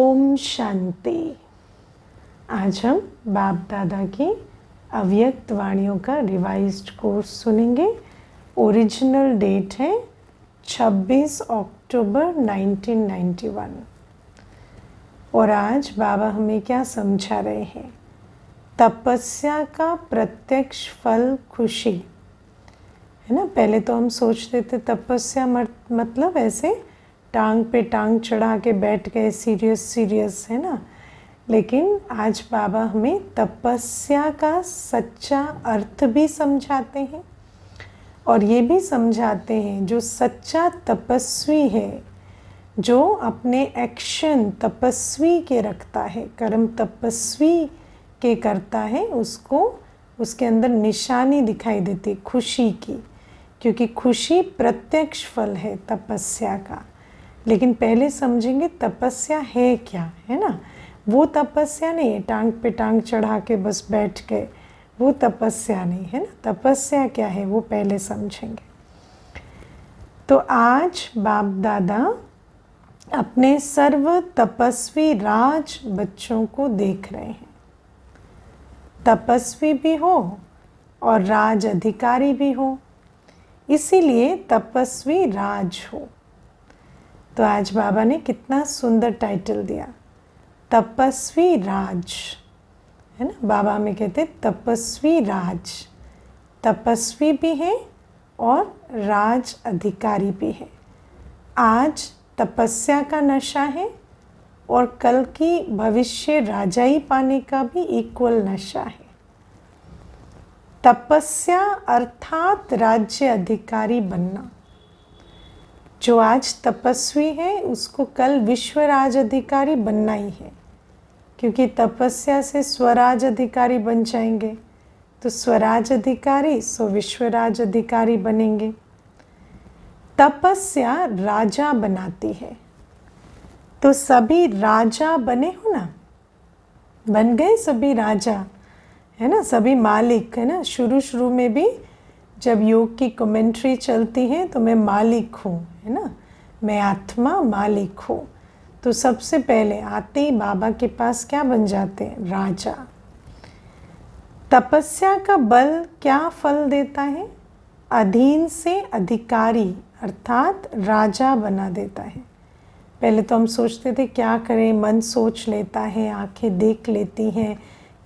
ओम शांति। आज हम बाप दादा की अव्यक्त वाणियों का रिवाइज्ड कोर्स सुनेंगे। ओरिजिनल डेट है 26 अक्टूबर 1991 और आज बाबा हमें क्या समझा रहे हैं? तपस्या का प्रत्यक्ष फल खुशी, है ना। पहले तो हम सोचते थे तपस्या मतलब ऐसे टांग पे टांग चढ़ा के बैठ गए, सीरियस, है ना। लेकिन आज बाबा हमें तपस्या का सच्चा अर्थ भी समझाते हैं और ये भी समझाते हैं जो सच्चा तपस्वी है, जो अपने एक्शन तपस्वी के रखता है, कर्म तपस्वी के करता है, उसको उसके अंदर निशानी दिखाई देती खुशी की, क्योंकि खुशी प्रत्यक्ष फल है तपस्या का। लेकिन पहले समझेंगे तपस्या है क्या, है ना। वो तपस्या नहीं है टांग पे टांग चढ़ा के बस बैठ गए, वो तपस्या नहीं है ना। तपस्या क्या है वो पहले समझेंगे। तो आज बाप दादा अपने सर्व तपस्वी राज बच्चों को देख रहे हैं। तपस्वी भी हो और राज अधिकारी भी हो, इसीलिए तपस्वी राज हो। तो आज बाबा ने कितना सुंदर टाइटल दिया, तपस्वी राज, है ना। बाबा हमें कहते तपस्वी राज, तपस्वी भी है और राज अधिकारी भी है। आज तपस्या का नशा है और कल की भविष्य राजाई पाने का भी इक्वल नशा है। तपस्या अर्थात राज्य अधिकारी बनना। जो आज तपस्वी है उसको कल विश्व राज अधिकारी बनना ही है, क्योंकि तपस्या से स्वराज अधिकारी बन जाएंगे, तो स्वराज अधिकारी सो विश्वराज अधिकारी बनेंगे। तपस्या राजा बनाती है, तो सभी राजा बने हो ना, बन गए सभी राजा, है ना, सभी मालिक, है ना। शुरू में भी जब योग की कमेंट्री चलती है तो मैं मालिक हूँ, है ना, मैं आत्मा मालिक हूँ। तो सबसे पहले आते ही बाबा के पास क्या बन जाते हैं? राजा। तपस्या का बल क्या फल देता है? अधीन से अधिकारी अर्थात राजा बना देता है। पहले तो हम सोचते थे क्या करें, मन सोच लेता है, आंखें देख लेती हैं,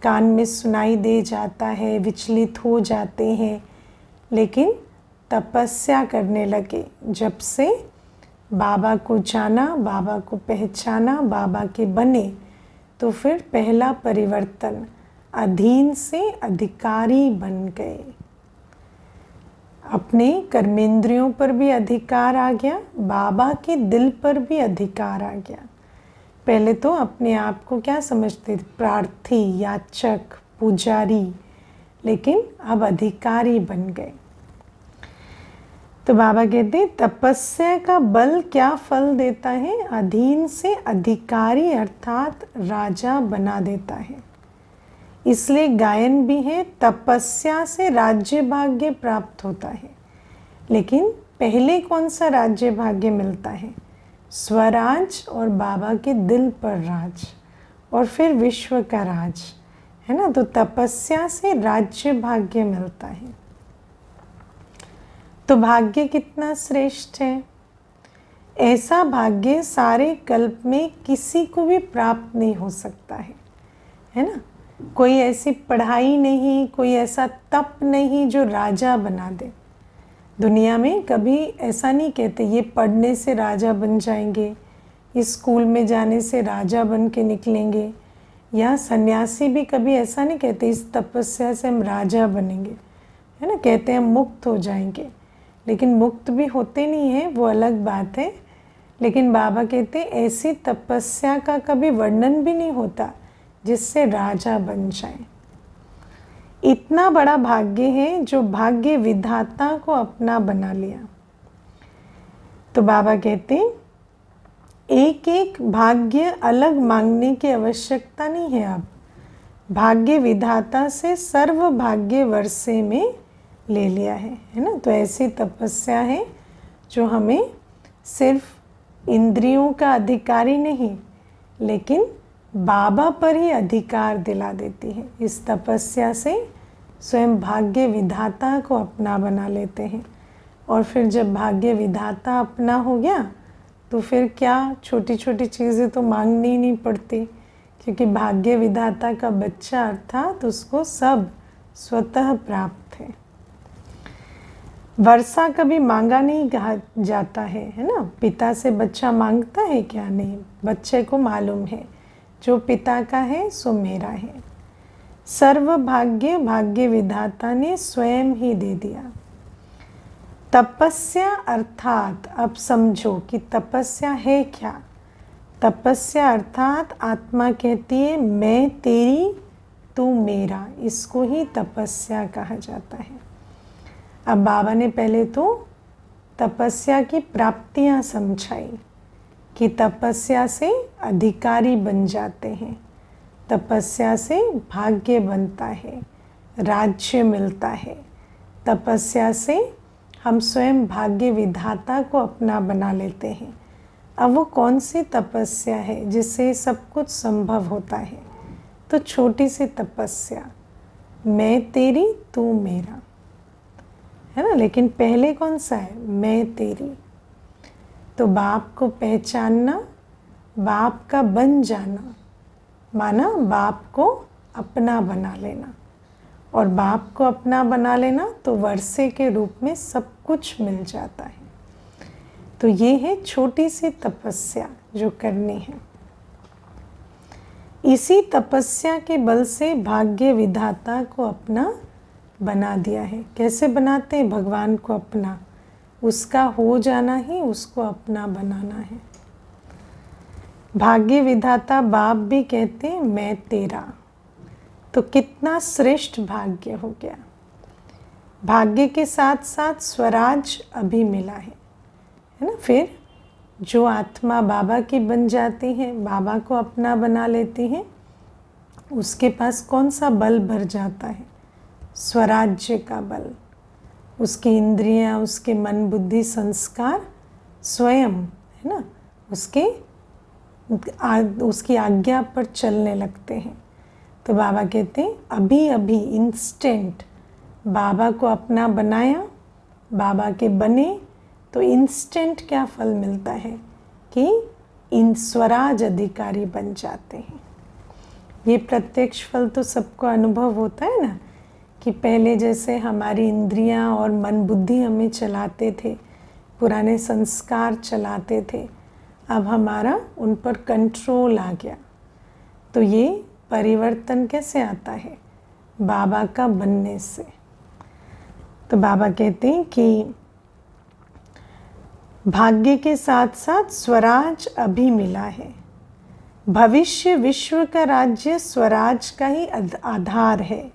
कान में सुनाई दे जाता है, विचलित हो जाते हैं। लेकिन तपस्या करने लगे, जब से बाबा को जाना, बाबा को पहचाना, बाबा के बने, तो फिर पहला परिवर्तन अधीन से अधिकारी बन गए। अपने कर्मेंद्रियों पर भी अधिकार आ गया, बाबा के दिल पर भी अधिकार आ गया। पहले तो अपने आप को क्या समझते थे? प्रार्थी, याचक, पुजारी, लेकिन अब अधिकारी बन गए। तो बाबा कहते तपस्या का बल क्या फल देता है? अधीन से अधिकारी अर्थात राजा बना देता है। इसलिए गायन भी है, तपस्या से राज्य भाग्य प्राप्त होता है। लेकिन पहले कौन सा राज्य भाग्य मिलता है? स्वराज और बाबा के दिल पर राज, और फिर विश्व का राज, है ना। तो तपस्या से राज्य भाग्य मिलता है। तो भाग्य कितना श्रेष्ठ है। ऐसा भाग्य सारे कल्प में किसी को भी प्राप्त नहीं हो सकता है ना। कोई ऐसी पढ़ाई नहीं, कोई ऐसा तप नहीं जो राजा बना दे। दुनिया में कभी ऐसा नहीं कहते ये पढ़ने से राजा बन जाएंगे, इस स्कूल में जाने से राजा बन के निकलेंगे, या सन्यासी भी कभी ऐसा नहीं कहते इस तपस्या से हम राजा बनेंगे, है ना। कहते हैं हम मुक्त हो जाएंगे, लेकिन मुक्त भी होते नहीं हैं, वो अलग बात है। लेकिन बाबा कहते ऐसी तपस्या का कभी वर्णन भी नहीं होता जिससे राजा बन जाए। इतना बड़ा भाग्य है जो भाग्य विधाता को अपना बना लिया। तो बाबा कहते एक एक भाग्य अलग मांगने की आवश्यकता नहीं है। अब भाग्य विधाता से सर्व भाग्य वर्षे में ले लिया है ना। तो ऐसी तपस्या है जो हमें सिर्फ इंद्रियों का अधिकारी नहीं, लेकिन बाबा पर ही अधिकार दिला देती है। इस तपस्या से स्वयं भाग्य विधाता को अपना बना लेते हैं। और फिर जब भाग्य विधाता अपना हो गया तो फिर क्या, छोटी छोटी चीज़ें तो मांगनी ही नहीं पड़ती, क्योंकि भाग्य विधाता का बच्चा अर्थात उसको सब स्वतः प्राप्त है। वर्षा कभी मांगा नहीं कहा जाता है ना। पिता से बच्चा मांगता है क्या? नहीं, बच्चे को मालूम है जो पिता का है सो मेरा है। सर्व भाग्य भाग्य विधाता ने स्वयं ही दे दिया। तपस्या अर्थात, अब समझो कि तपस्या है क्या। तपस्या अर्थात आत्मा कहती है मैं तेरी तू मेरा, इसको ही तपस्या कहा जाता है। अब बाबा ने पहले तो तपस्या की प्राप्तियां समझाई कि तपस्या से अधिकारी बन जाते हैं, तपस्या से भाग्य बनता है, राज्य मिलता है, तपस्या से हम स्वयं भाग्य विधाता को अपना बना लेते हैं। अब वो कौन सी तपस्या है जिससे सब कुछ संभव होता है? तो छोटी सी तपस्या, मैं तेरी तू मेरा, है ना। लेकिन पहले कौन सा है? मैं तेरी। तो बाप को पहचानना, बाप का बन जाना, माना बाप को अपना बना लेना। और बाप को अपना बना लेना तो वर्षे के रूप में सब कुछ मिल जाता है। तो ये है छोटी सी तपस्या जो करनी है। इसी तपस्या के बल से भाग्य विधाता को अपना बना दिया है। कैसे बनाते हैं भगवान को अपना? उसका हो जाना ही उसको अपना बनाना है। भाग्य विधाता बाप भी कहते हैं मैं तेरा। तो कितना श्रेष्ठ भाग्य हो गया। भाग्य के साथ साथ स्वराज अभी मिला है ना। फिर जो आत्मा बाबा की बन जाती है, बाबा को अपना बना लेती है, उसके पास कौन सा बल भर जाता है? स्वराज्य का बल। उसकी इंद्रियां, उसके मन बुद्धि संस्कार स्वयं, है ना, उसकी आज्ञा पर चलने लगते हैं। तो बाबा कहते हैं अभी अभी इंस्टेंट बाबा को अपना बनाया, बाबा के बने तो इंस्टेंट क्या फल मिलता है कि इन स्वराज अधिकारी बन जाते हैं। ये प्रत्यक्ष फल तो सबको अनुभव होता है ना, कि पहले जैसे हमारी इंद्रियां और मन बुद्धि हमें चलाते थे, पुराने संस्कार चलाते थे, अब हमारा उन पर कंट्रोल आ गया। तो ये परिवर्तन कैसे आता है? बाबा का बनने से। तो बाबा कहते हैं कि भाग्य के साथ साथ स्वराज अभी मिला है। भविष्य विश्व का राज्य स्वराज का ही आधार है,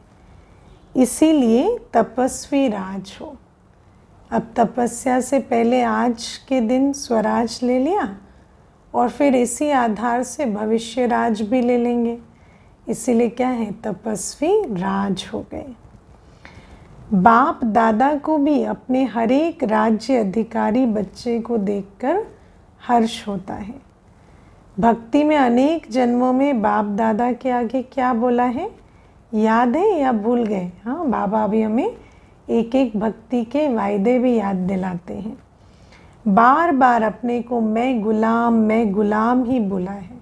इसीलिए तपस्वी राज हो। अब तपस्या से पहले आज के दिन स्वराज ले लिया और फिर इसी आधार से भविष्य राज भी ले लेंगे, इसीलिए क्या है? तपस्वी राज हो गए। बाप दादा को भी अपने हर एक राज्य अधिकारी बच्चे को देखकर हर्ष होता है। भक्ति में अनेक जन्मों में बाप दादा के आगे क्या बोला है, याद है या भूल गए? हाँ, बाबा अभी हमें एक एक भक्ति के वायदे भी याद दिलाते हैं। बार बार अपने को मैं गुलाम ही बोला है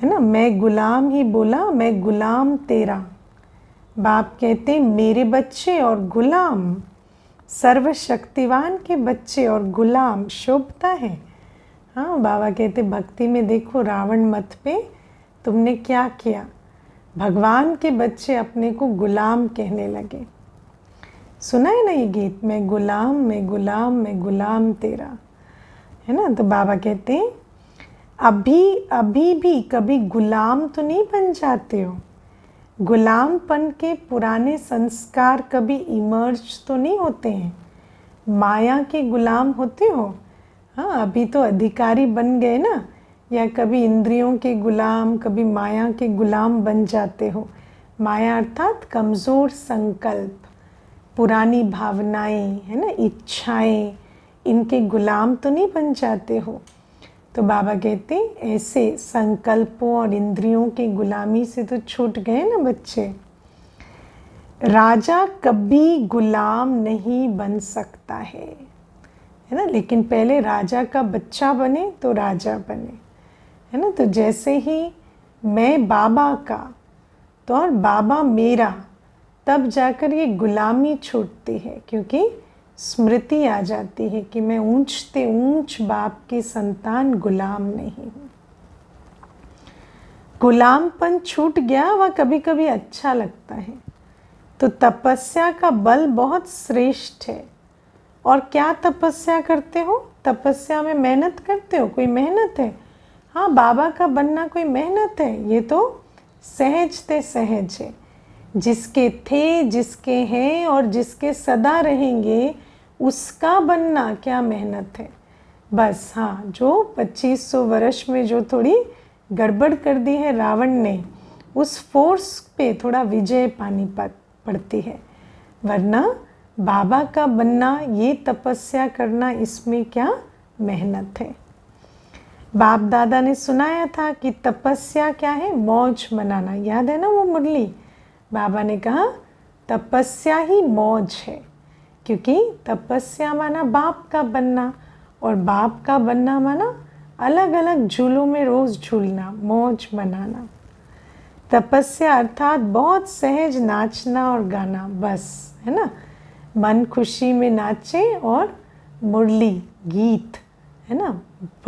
ना। मैं गुलाम ही बोला, मैं गुलाम तेरा। बाप कहते मेरे बच्चे और गुलाम, सर्वशक्तिवान के बच्चे और गुलाम शोभता है। हाँ, बाबा कहते भक्ति में देखो रावण मत पे तुमने क्या किया, भगवान के बच्चे अपने को गुलाम कहने लगे। सुना है ना ये गीत, मैं गुलाम तेरा, है ना। तो बाबा कहते हैं अभी भी कभी गुलाम तो नहीं बन जाते हो, गुलामपन के पुराने संस्कार कभी इमर्ज तो नहीं होते हैं, माया के गुलाम होते हो। हाँ, अभी तो अधिकारी बन गए ना, या कभी इंद्रियों के गुलाम, कभी माया के गुलाम बन जाते हो। माया अर्थात कमज़ोर संकल्प, पुरानी भावनाएं, है ना, इच्छाएं, इनके गुलाम तो नहीं बन जाते हो। तो बाबा कहते ऐसे संकल्पों और इंद्रियों की गुलामी से तो छूट गए ना बच्चे। राजा कभी गुलाम नहीं बन सकता है ना, लेकिन पहले राजा का बच्चा बने तो राजा बने, है ना। तो जैसे ही मैं बाबा का तो और बाबा मेरा, तब जाकर ये गुलामी छूटती है, क्योंकि स्मृति आ जाती है कि मैं ऊंचते ऊंच बाप की संतान गुलाम नहीं हूँ। गुलामपन छूट गया, वह कभी कभी अच्छा लगता है। तो तपस्या का बल बहुत श्रेष्ठ है। और क्या तपस्या करते हो? तपस्या में मेहनत करते हो? कोई मेहनत है? हाँ, बाबा का बनना कोई मेहनत है? ये तो सहज ते सहज है। जिसके थे, जिसके हैं और जिसके सदा रहेंगे, उसका बनना क्या मेहनत है। बस हाँ, जो 2500 वर्ष में जो थोड़ी गड़बड़ कर दी है रावण ने, उस फोर्स पे थोड़ा विजय पानी पड़ती है, वरना बाबा का बनना, ये तपस्या करना, इसमें क्या मेहनत है। बाप दादा ने सुनाया था कि तपस्या क्या है? मौज मनाना। याद है ना वो मुरली? बाबा ने कहा तपस्या ही मौज है, क्योंकि तपस्या माना बाप का बनना, और बाप का बनना माना अलग अलग झूलों में रोज़ झूलना, मौज मनाना। तपस्या अर्थात बहुत सहज नाचना और गाना, बस, है ना। मन खुशी में नाचे और मुरली गीत, है ना,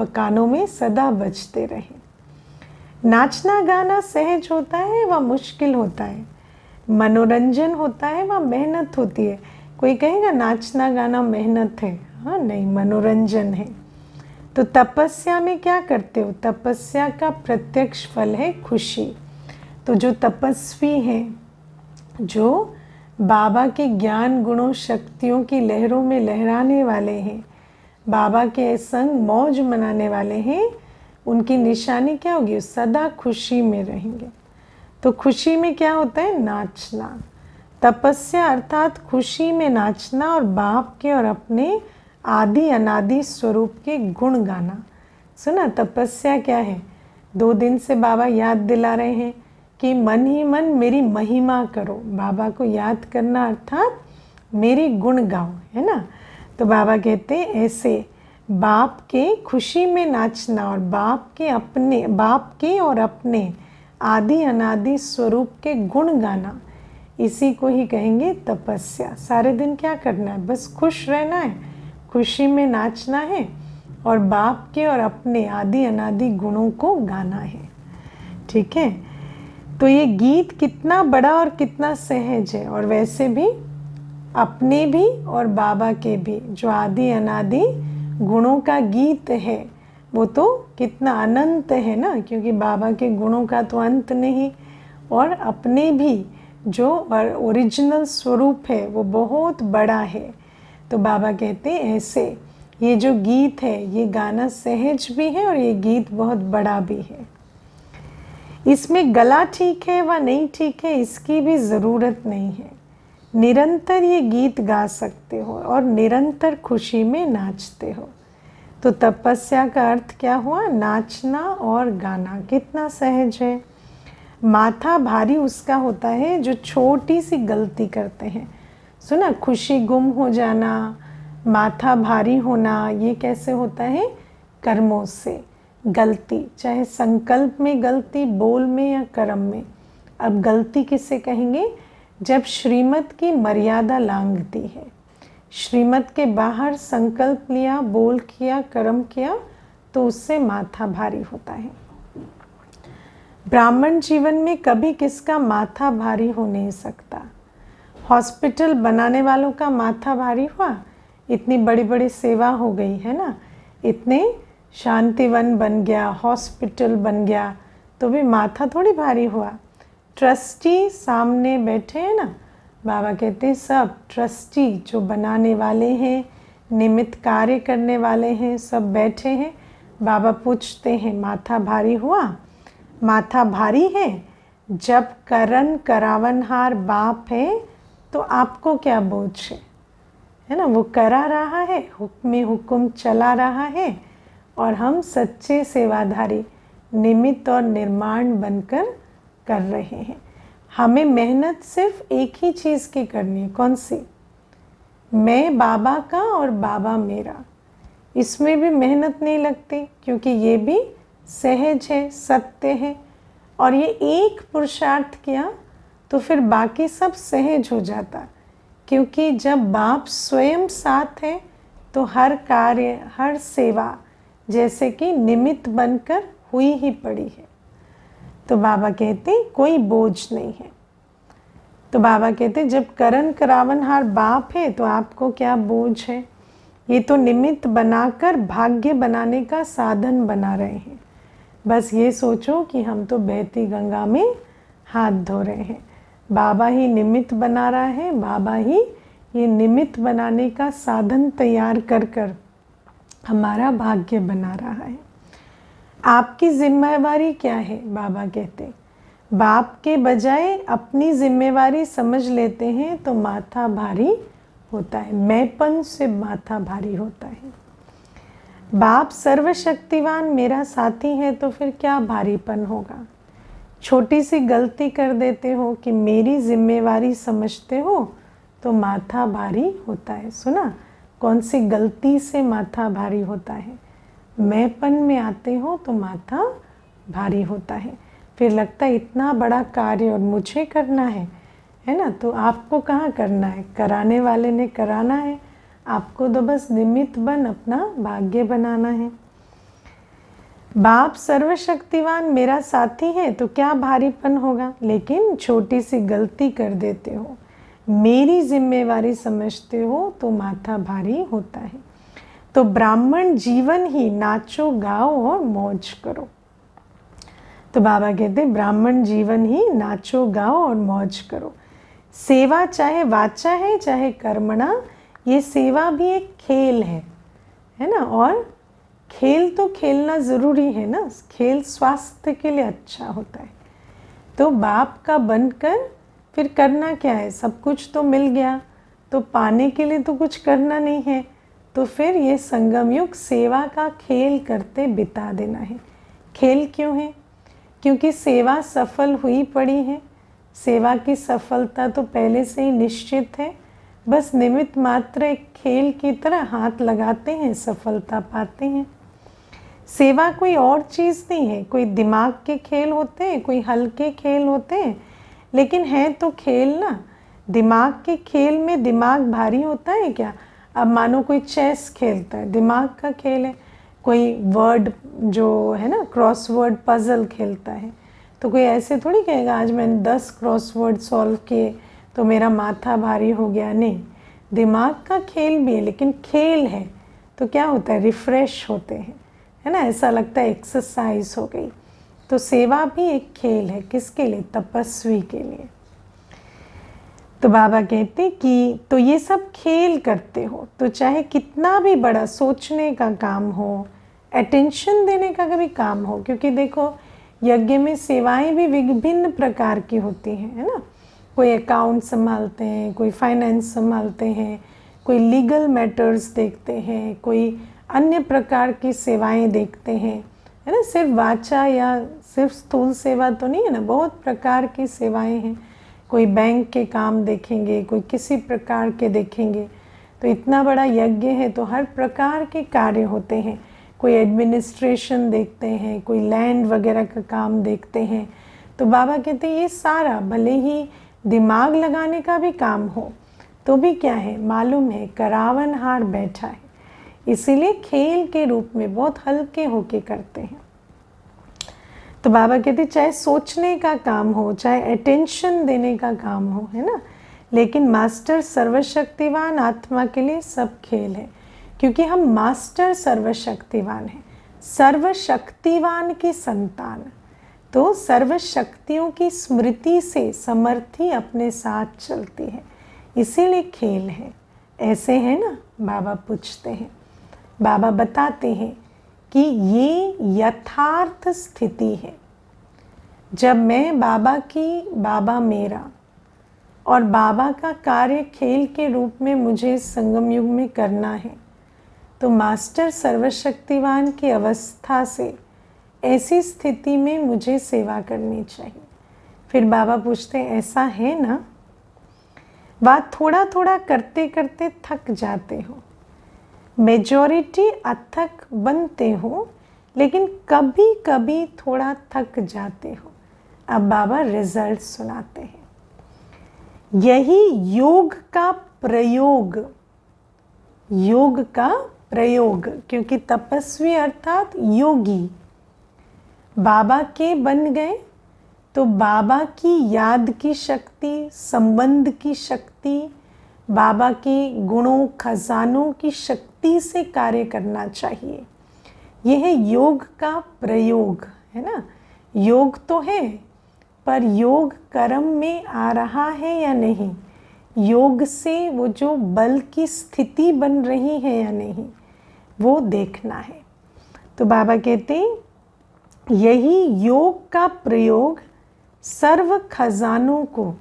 कानों में सदा बजते रहे। नाचना गाना सहज होता है, वह मुश्किल होता है। मनोरंजन होता है, वह मेहनत होती है। कोई कहेगा नाचना गाना मेहनत है? हाँ, नहीं, मनोरंजन है। तो तपस्या में क्या करते हो? तपस्या का प्रत्यक्ष फल है खुशी। तो जो तपस्वी हैं, जो बाबा के ज्ञान गुणों शक्तियों की लहरों में लहराने वाले हैं, बाबा के संग मौज मनाने वाले हैं, उनकी निशानी क्या होगी? सदा खुशी में रहेंगे। तो खुशी में क्या होता है? नाचना। तपस्या अर्थात खुशी में नाचना और बाप के और अपने आदि अनादि स्वरूप के गुण गाना। सुना, तपस्या क्या है? 2 दिन से बाबा याद दिला रहे हैं कि मन ही मन मेरी महिमा करो। बाबा को याद करना अर्थात मेरे गुण गाओ, है ना। तो बाबा कहते हैं ऐसे बाप के खुशी में नाचना और बाप के और अपने आदि अनादि स्वरूप के गुण गाना, इसी को ही कहेंगे तपस्या। सारे दिन क्या करना है? बस खुश रहना है, खुशी में नाचना है और बाप के और अपने आदि अनादि गुणों को गाना है। ठीक है। तो ये गीत कितना बड़ा और कितना सहज है, और वैसे भी अपने भी और बाबा के भी जो आदि अनादि गुणों का गीत है, वो तो कितना अनंत है ना, क्योंकि बाबा के गुणों का तो अंत नहीं। और अपने भी जो ओरिजिनल स्वरूप है वो बहुत बड़ा है। तो बाबा कहते हैं ऐसे ये जो गीत है, ये गाना सहज भी है और ये गीत बहुत बड़ा भी है। इसमें गला ठीक है व नहीं ठीक है, इसकी भी ज़रूरत नहीं है। निरंतर ये गीत गा सकते हो और निरंतर खुशी में नाचते हो। तो तपस्या का अर्थ क्या हुआ? नाचना और गाना। कितना सहज है। माथा भारी उसका होता है जो छोटी सी गलती करते हैं। सुना, खुशी गुम हो जाना, माथा भारी होना, ये कैसे होता है? कर्मों से गलती, चाहे संकल्प में गलती, बोल में या कर्म में। अब गलती किसे कहेंगे? जब श्रीमत की मर्यादा लांघती है, श्रीमत के बाहर संकल्प लिया, बोल किया, कर्म किया, तो उससे माथा भारी होता है। ब्राह्मण जीवन में कभी किसका माथा भारी हो नहीं सकता। हॉस्पिटल बनाने वालों का माथा भारी हुआ? इतनी बड़ी बड़ी सेवा हो गई है ना, इतने शांतिवन बन गया, हॉस्पिटल बन गया, तो भी माथा थोड़ी भारी हुआ। ट्रस्टी सामने बैठे हैं ना, बाबा कहते हैं सब ट्रस्टी जो बनाने वाले हैं, निमित्त कार्य करने वाले हैं, सब बैठे हैं। बाबा पूछते हैं माथा भारी हुआ? माथा भारी है। जब करन करावनहार बाप है तो आपको क्या बोझ है ना। वो करा रहा है, हुक्म चला रहा है, और हम सच्चे सेवाधारी निमित्त और निर्माण बनकर कर रहे हैं। हमें मेहनत सिर्फ एक ही चीज़ की करनी है। कौन सी? मैं बाबा का और बाबा मेरा। इसमें भी मेहनत नहीं लगती, क्योंकि ये भी सहज है, सत्य है। और ये एक पुरुषार्थ किया तो फिर बाकी सब सहज हो जाता, क्योंकि जब बाप स्वयं साथ है तो हर कार्य, हर सेवा जैसे कि निमित्त बनकर हुई ही पड़ी है। तो बाबा कहते कोई बोझ नहीं है। तो बाबा कहते जब करण करावनहार बाप है तो आपको क्या बोझ है? ये तो निमित्त बनाकर भाग्य बनाने का साधन बना रहे हैं। बस ये सोचो कि हम तो बहती गंगा में हाथ धो रहे हैं। बाबा ही निमित्त बना रहा है, बाबा ही ये निमित्त बनाने का साधन तैयार कर कर हमारा भाग्य बना रहा है। आपकी जिम्मेवारी क्या है? बाबा कहते बाप के बजाय अपनी जिम्मेवारी समझ लेते हैं तो माथा भारी होता है। मैंपन से माथा भारी होता है। बाप सर्वशक्तिवान मेरा साथी है तो फिर क्या भारीपन होगा? छोटी सी गलती कर देते हो कि मेरी जिम्मेवारी समझते हो तो माथा भारी होता है। सुना? कौन सी गलती से माथा भारी होता है? मैंपन में आते हो तो माथा भारी होता है। फिर लगता है इतना बड़ा कार्य और मुझे करना है ना? तो आपको कहाँ करना है? कराने वाले ने कराना है, आपको तो बस निमित्त बन अपना भाग्य बनाना है। बाप सर्वशक्तिवान मेरा साथी है तो क्या भारीपन होगा? लेकिन छोटी सी गलती कर देते हो, मेरी जिम्मेवारी समझते हो तो माथा भारी होता है। तो ब्राह्मण जीवन ही नाचो गाओ और मौज करो। तो बाबा कहते ब्राह्मण जीवन ही नाचो गाओ और मौज करो। सेवा चाहे वाचा है चाहे कर्मणा, ये सेवा भी एक खेल है ना? और खेल तो खेलना ज़रूरी है ना। खेल स्वास्थ्य के लिए अच्छा होता है। तो बाप का बनकर फिर करना क्या है? सब कुछ तो मिल गया, तो पाने के लिए तो कुछ करना नहीं है। तो फिर ये संगम युग सेवा का खेल करते बिता देना है। खेल क्यों है? क्योंकि सेवा सफल हुई पड़ी है। सेवा की सफलता तो पहले से ही निश्चित है। बस निमित्त मात्र एक खेल की तरह हाथ लगाते हैं, सफलता पाते हैं। सेवा कोई और चीज़ नहीं है। कोई दिमाग के खेल होते हैं, कोई हल्के खेल होते हैं, लेकिन है तो खेल ना। दिमाग के खेल में दिमाग भारी होता है क्या? अब मानो कोई चेस खेलता है, दिमाग का खेल है। कोई वर्ड जो है ना, क्रॉसवर्ड पजल खेलता है, तो कोई ऐसे थोड़ी कहेगा आज मैंने 10 क्रॉसवर्ड सॉल्व किए तो मेरा माथा भारी हो गया। नहीं, दिमाग का खेल भी है, लेकिन खेल है तो क्या होता है? रिफ्रेश होते हैं, है ना? ऐसा लगता है एक्सरसाइज हो गई। तो सेवा भी एक खेल है। किसके लिए? तपस्वी के लिए। तो बाबा कहते कि तो ये सब खेल करते हो तो चाहे कितना भी बड़ा सोचने का काम हो, अटेंशन देने का कभी काम हो, क्योंकि देखो यज्ञ में सेवाएं भी विभिन्न प्रकार की होती हैं, है ना? कोई अकाउंट संभालते हैं, कोई फाइनेंस संभालते हैं, कोई लीगल मैटर्स देखते हैं, कोई अन्य प्रकार की सेवाएं देखते हैं, है ना? सिर्फ वाचा या सिर्फ स्थूल सेवा तो नहीं है ना, बहुत प्रकार की सेवाएं हैं। कोई बैंक के काम देखेंगे, कोई किसी प्रकार के देखेंगे। तो इतना बड़ा यज्ञ है तो हर प्रकार के कार्य होते हैं। कोई एडमिनिस्ट्रेशन देखते हैं, कोई लैंड वगैरह का काम देखते हैं। तो बाबा कहते हैं ये सारा, भले ही दिमाग लगाने का भी काम हो तो भी क्या है? मालूम है करावनहार बैठा है, इसीलिए खेल के रूप में बहुत हल्के होके करते हैं। तो बाबा कहते चाहे सोचने का काम हो, चाहे अटेंशन देने का काम हो, है ना? लेकिन मास्टर सर्वशक्तिवान आत्मा के लिए सब खेल है, क्योंकि हम मास्टर सर्वशक्तिवान हैं, सर्वशक्तिवान की संतान। तो सर्वशक्तियों की स्मृति से समर्थी अपने साथ चलती है, इसीलिए खेल है। ऐसे है ना? बाबा पूछते हैं, बाबा बताते हैं कि ये यथार्थ स्थिति है। जब मैं बाबा की, बाबा मेरा और बाबा का कार्य खेल के रूप में मुझे संगम युग में करना है, तो मास्टर सर्वशक्तिवान की अवस्था से ऐसी स्थिति में मुझे सेवा करनी चाहिए। फिर बाबा पूछते हैं ऐसा है ना? बात थोड़ा थोड़ा करते करते थक जाते हो, मेजॉरिटी अथक बनते हो, लेकिन कभी कभी थोड़ा थक जाते हो। अब बाबा रिजल्ट सुनाते हैं। यही योग का प्रयोग, योग का प्रयोग, क्योंकि तपस्वी अर्थात योगी बाबा के बन गए तो बाबा की याद की शक्ति, संबंध की शक्ति, बाबा के गुणों खजानों की शक्ति से कार्य करना चाहिए। यह है योग का प्रयोग, है ना। योग तो है, पर योग कर्म में आ रहा है या नहीं, योग से वो जो बल की स्थिति बन रही है या नहीं, वो देखना है। तो बाबा कहते हैं यही योग का प्रयोग सर्व खजानों को,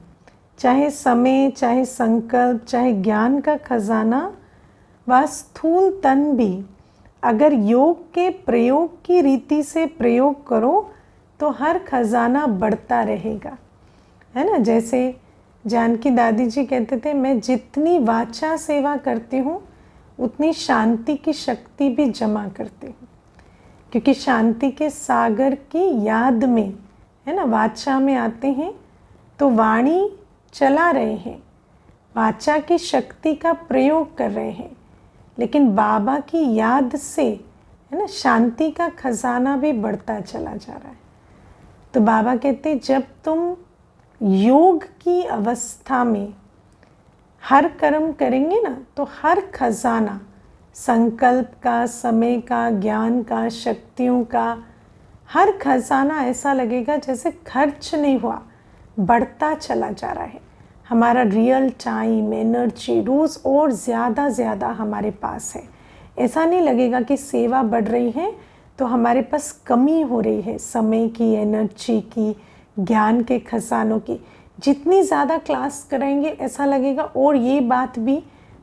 चाहे समय, चाहे संकल्प, चाहे ज्ञान का खजाना व स्थूल तन भी, अगर योग के प्रयोग की रीति से प्रयोग करो तो हर खजाना बढ़ता रहेगा, है ना। जैसे जानकी दादी जी कहते थे, मैं जितनी वाचा सेवा करती हूँ उतनी शांति की शक्ति भी जमा करती हूँ, क्योंकि शांति के सागर की याद में, है ना, वाचा में आते हैं तो वाणी चला रहे हैं, वाचा की शक्ति का प्रयोग कर रहे हैं, लेकिन बाबा की याद से, है ना, शांति का खजाना भी बढ़ता चला जा रहा है। तो बाबा कहते जब तुम योग की अवस्था में हर कर्म करेंगे ना, तो हर खजाना, संकल्प का, समय का, ज्ञान का, शक्तियों का, हर खजाना ऐसा लगेगा जैसे खर्च नहीं हुआ, बढ़ता चला जा रहा है। हमारा रियल टाइम, एनर्जी रोज़ और ज़्यादा हमारे पास है। ऐसा नहीं लगेगा कि सेवा बढ़ रही है तो हमारे पास कमी हो रही है, समय की, एनर्जी की, ज्ञान के खजानों की। जितनी ज़्यादा क्लास करेंगे ऐसा लगेगा और ये बात भी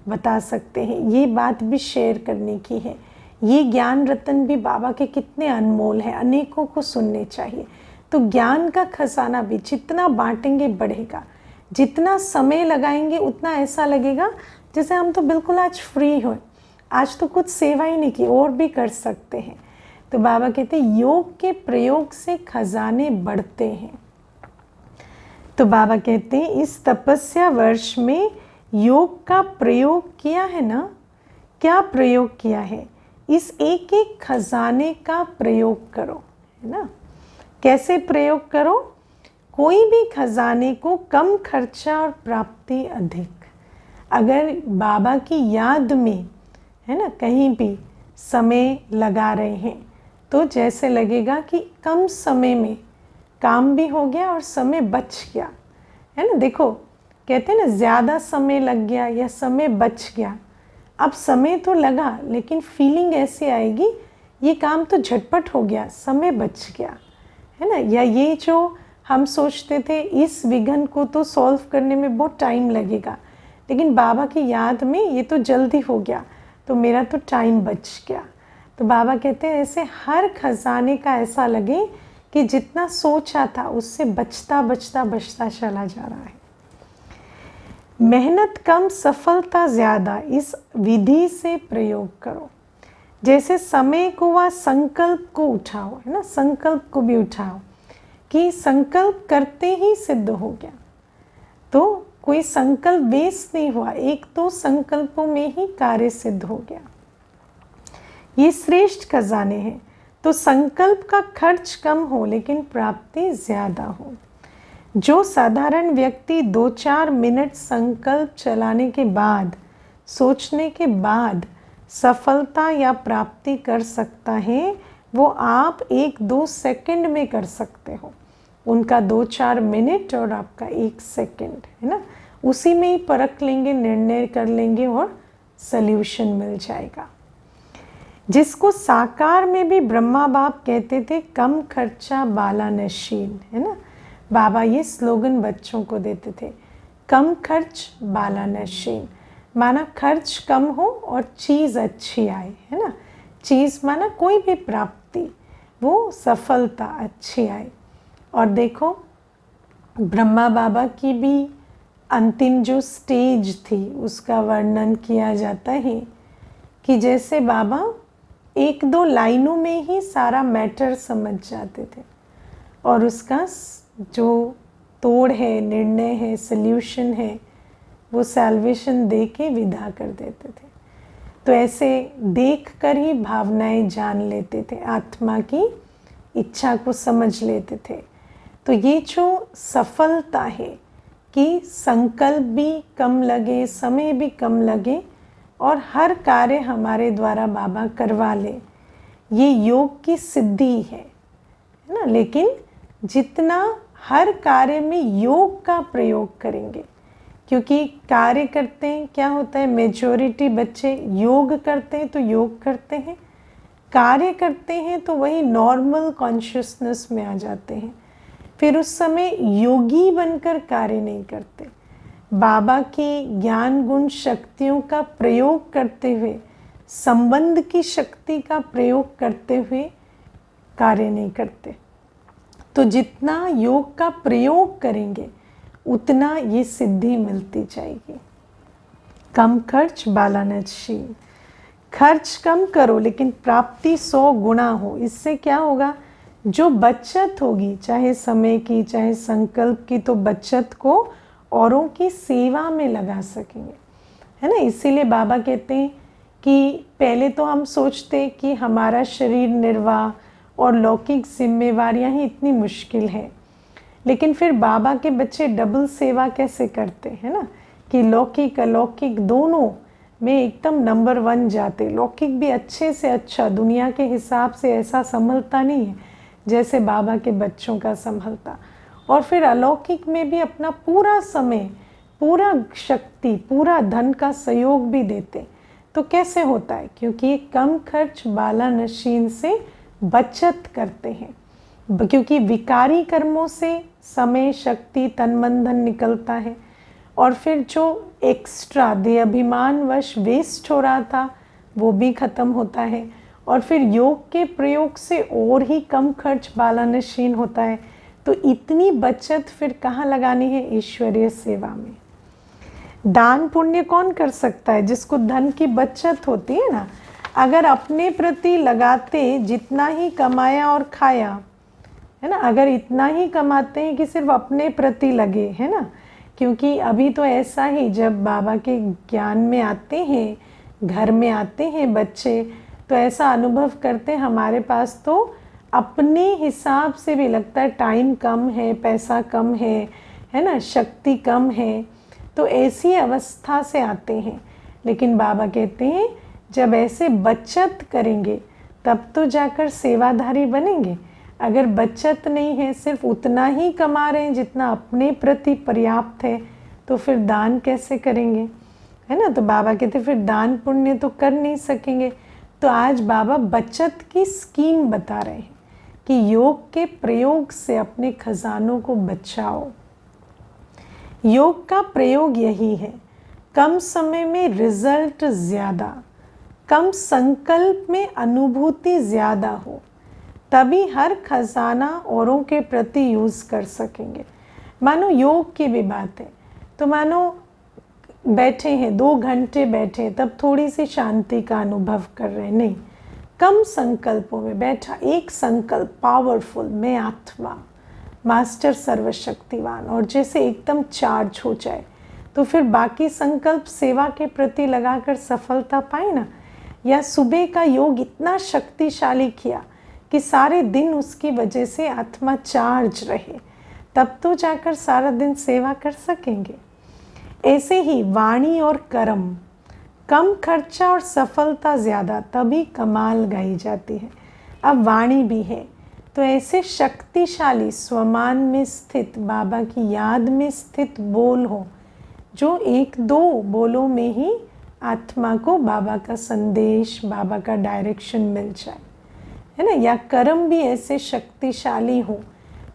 बता सकते हैं, ये बात भी शेयर करने की है, ये ज्ञान रतन भी बाबा के कितने अनमोल हैं, अनेकों को सुनने चाहिए। तो ज्ञान का खजाना भी जितना बांटेंगे बढ़ेगा, जितना समय लगाएंगे उतना ऐसा लगेगा जैसे हम तो बिल्कुल आज फ्री हो, आज तो कुछ सेवा ही नहीं की, और भी कर सकते हैं। तो बाबा कहते हैं योग के प्रयोग से खजाने बढ़ते हैं। तो बाबा कहते हैं इस तपस्या वर्ष में योग का प्रयोग किया है ना, क्या प्रयोग किया है, इस एक एक खजाने का प्रयोग करो, है ना। कैसे प्रयोग करो? कोई भी खजाने को कम खर्चा और प्राप्ति अधिक। अगर बाबा की याद में, है ना, कहीं भी समय लगा रहे हैं तो जैसे लगेगा कि कम समय में काम भी हो गया और समय बच गया, है ना। देखो कहते हैं ना, ज़्यादा समय लग गया या समय बच गया। अब समय तो लगा लेकिन फीलिंग ऐसी आएगी ये काम तो झटपट हो गया, समय बच गया, है ना। या ये जो हम सोचते थे इस विघ्न को तो सॉल्व करने में बहुत टाइम लगेगा, लेकिन बाबा की याद में ये तो जल्दी हो गया तो मेरा तो टाइम बच गया। तो बाबा कहते हैं ऐसे हर खजाने का ऐसा लगे कि जितना सोचा था उससे बचता चला जा रहा है। मेहनत कम, सफलता ज़्यादा, इस विधि से प्रयोग करो। जैसे समय को व संकल्प को उठाओ, है ना, संकल्प को भी उठाओ कि संकल्प करते ही सिद्ध हो गया, तो कोई संकल्प वेस्ट नहीं हुआ, एक तो संकल्पों में ही कार्य सिद्ध हो गया। ये श्रेष्ठ खजाने हैं। तो संकल्प का खर्च कम हो लेकिन प्राप्ति ज़्यादा हो। जो साधारण व्यक्ति 2-4 मिनट संकल्प चलाने के बाद, सोचने के बाद सफलता या प्राप्ति कर सकता है, वो आप 1-2 सेकंड में कर सकते हो। उनका 2-4 मिनट और आपका 1 सेकंड, है ना, उसी में ही परख लेंगे, निर्णय कर लेंगे और सल्यूशन मिल जाएगा। जिसको साकार में भी ब्रह्मा बाप कहते थे, कम खर्चा बाला नशीन, है ना। बाबा ये स्लोगन बच्चों को देते थे, कम खर्च बाला नशीन। माना खर्च कम हो और चीज़ अच्छी आए, है ना। चीज़ माना कोई भी प्राप्ति, वो सफलता अच्छी आए। और देखो ब्रह्मा बाबा की भी अंतिम जो स्टेज थी उसका वर्णन किया जाता है कि जैसे बाबा एक दो लाइनों में ही सारा मैटर समझ जाते थे और उसका जो तोड़ है, निर्णय है, सल्यूशन है, वो सैल्वेशन दे के विदा कर देते थे। तो ऐसे देख कर ही भावनाएं जान लेते थे, आत्मा की इच्छा को समझ लेते थे। तो ये जो सफलता है कि संकल्प भी कम लगे, समय भी कम लगे और हर कार्य हमारे द्वारा बाबा करवा ले, ये योग की सिद्धि है ना। लेकिन जितना हर कार्य में योग का प्रयोग करेंगे, क्योंकि कार्य करते हैं क्या होता है, मेजॉरिटी बच्चे योग करते हैं तो योग करते हैं, कार्य करते हैं तो वही नॉर्मल कॉन्शियसनेस में आ जाते हैं, फिर उस समय योगी बनकर कार्य नहीं करते। बाबा की ज्ञान गुण शक्तियों का प्रयोग करते हुए, संबंध की शक्ति का प्रयोग करते हुए कार्य नहीं करते। तो जितना योग का प्रयोग करेंगे उतना ये सिद्धि मिलती जाएगी। कम खर्च बालानशील, खर्च कम करो लेकिन प्राप्ति 100 गुना हो। इससे क्या होगा, जो बचत होगी, चाहे समय की चाहे संकल्प की, तो बचत को औरों की सेवा में लगा सकेंगे, है ना। इसीलिए बाबा कहते हैं कि पहले तो हम सोचते कि हमारा शरीर निर्वाह और लौकिक जिम्मेवारियां ही इतनी मुश्किल है, लेकिन फिर बाबा के बच्चे डबल सेवा कैसे करते हैं ना, कि लौकिक अलौकिक दोनों में एकदम नंबर 1 जाते। लौकिक भी अच्छे से अच्छा, दुनिया के हिसाब से ऐसा संभलता नहीं है जैसे बाबा के बच्चों का संभलता, और फिर अलौकिक में भी अपना पूरा समय, पूरा शक्ति, पूरा धन का सहयोग भी देते। तो कैसे होता है, क्योंकि कम खर्च बालानशीन से बचत करते हैं, क्योंकि विकारी कर्मों से समय, शक्ति, तन मन धन निकलता है, और फिर जो एक्स्ट्रा देहाभिमानवश वेस्ट हो रहा था वो भी खत्म होता है, और फिर योग के प्रयोग से और ही कम खर्च बालानशीन होता है। तो इतनी बचत फिर कहाँ लगानी है, ईश्वरीय सेवा में। दान पुण्य कौन कर सकता है, जिसको धन की बचत होती है ना। अगर अपने प्रति लगाते, जितना ही कमाया और खाया, है ना, अगर इतना ही कमाते हैं कि सिर्फ अपने प्रति लगे, है ना, क्योंकि अभी तो ऐसा ही, जब बाबा के ज्ञान में आते हैं, घर में आते हैं बच्चे, तो ऐसा अनुभव करते हैं हमारे पास तो अपने हिसाब से भी लगता है टाइम कम है, पैसा कम है ना, शक्ति कम है, तो ऐसी अवस्था से आते हैं। लेकिन बाबा कहते हैं जब ऐसे बचत करेंगे तब तो जाकर सेवाधारी बनेंगे। अगर बचत नहीं है, सिर्फ उतना ही कमा रहे हैं जितना अपने प्रति पर्याप्त है, तो फिर दान कैसे करेंगे, है ना। तो बाबा कहते फिर दान पुण्य तो कर नहीं सकेंगे। तो आज बाबा बचत की स्कीम बता रहे हैं कि योग के प्रयोग से अपने खजानों को बचाओ। योग का प्रयोग यही है, कम समय में रिजल्ट ज़्यादा, कम संकल्प में अनुभूति ज़्यादा हो, तभी हर खजाना औरों के प्रति यूज़ कर सकेंगे। मानो योग की भी बात है, तो मानो बैठे हैं 2 घंटे बैठे, तब थोड़ी सी शांति का अनुभव कर रहे हैं, नहीं, कम संकल्पों में बैठा, एक संकल्प पावरफुल, मैं आत्मा, मास्टर सर्वशक्तिवान, और जैसे एकदम चार्ज हो जाए, तो फिर बाकी संकल्प सेवा के प्रति लगाकर सफलता पाए ना। या सुबह का योग इतना शक्तिशाली किया कि सारे दिन उसकी वजह से आत्मा चार्ज रहे, तब तो जाकर सारा दिन सेवा कर सकेंगे। ऐसे ही वाणी और कर्म, कम खर्चा और सफलता ज़्यादा, तभी कमाल गाई जाती है। अब वाणी भी है, तो ऐसे शक्तिशाली स्वमान में स्थित, बाबा की याद में स्थित बोल हो, जो 1-2 बोलों में ही आत्मा को बाबा का संदेश, बाबा का डायरेक्शन मिल जाए, है ना। या कर्म भी ऐसे शक्तिशाली हो